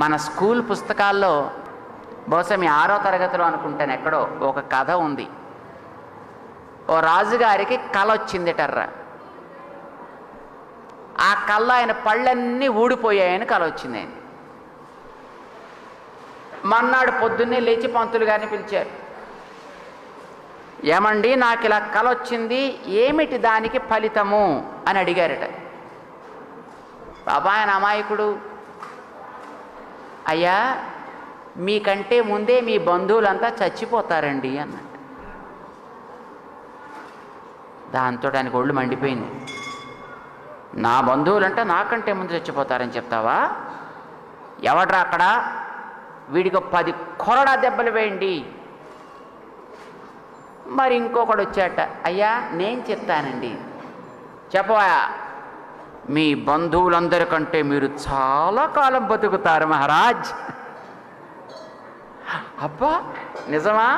మన స్కూల్ పుస్తకాల్లో బహుశా మీ 6వ తరగతిలో అనుకుంటాను ఎక్కడో ఒక కథ ఉంది. ఓ రాజుగారికి కల వచ్చిందిటర్రా. ఆ కళ్ళ ఆయన పళ్ళన్నీ ఊడిపోయాయని కల వచ్చింది. ఆయన మన్నాడు పొద్దున్నే లేచి పంతులు గారిని పిలిచారు. ఏమండి, నాకు ఇలా కల వచ్చింది, ఏమిటి దానికి ఫలితము అని అడిగారట. బాబా ఆయన అమాయకుడు, అయ్యా మీకంటే ముందే మీ బంధువులంతా చచ్చిపోతారండి అన్నట్టు. దాంతో ఆయనకు ఒళ్ళు మండిపోయింది. నా బంధువులంటే నాకంటే ముందు చచ్చిపోతారని చెప్తావా? ఎవడ్రా అక్కడ, వీడికి 10 కొరడా దెబ్బలు వేయండి. మరి ఇంకొకడు వచ్చాట, అయ్యా నేను చెప్తానండి. చెప్పవా? మీ బంధువులందరికంటే మీరు చాలా కాలం బతుకుతారు మహారాజ్. అబ్బా నిజమా?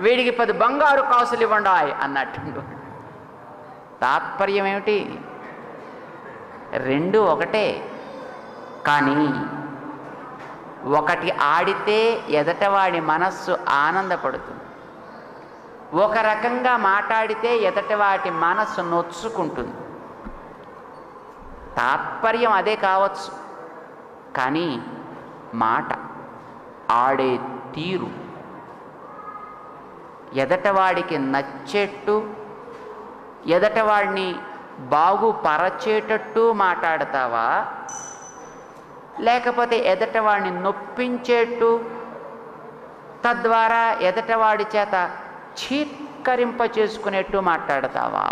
వీడికి 10 బంగారు కాసులు ఇవ్వండి అన్నట్టు. తాత్పర్యం ఏమిటి? 2 ఒకటే. కానీ ఒకటి ఆడితే ఎదటవాడి మనస్సు ఆనందపడుతుంది, ఒక రకంగా మాట్లాడితే ఎదటవాటి మనస్సు నొచ్చుకుంటుంది. తాత్పర్యం అదే కావచ్చు, కానీ మాట, ఆడే తీరు ఎదటవాడికి నచ్చేట్టు, ఎదటవాడిని బాగుపరచేటట్టు మాట్లాడతావా, లేకపోతే ఎదటవాడిని నొప్పించేట్టు, తద్వారా ఎదటవాడి చేత చీత్కరింప చేసుకునేట్టు మాట్లాడతావా?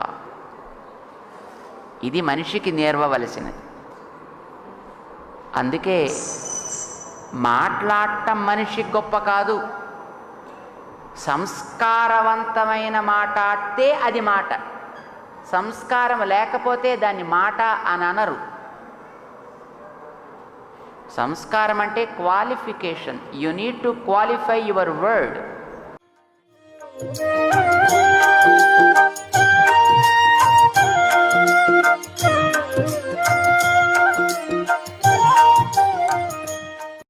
ఇది మనిషికి నేర్వవలసినది. అందుకే మాట్లాడటం మనిషి గొప్ప కాదు, సంస్కారవంతమైన మాట్లాడితే అది మాట. సంస్కారం లేకపోతే దాన్ని మాట అని అనరు. సంస్కారం అంటే qualification. You need to qualify your word.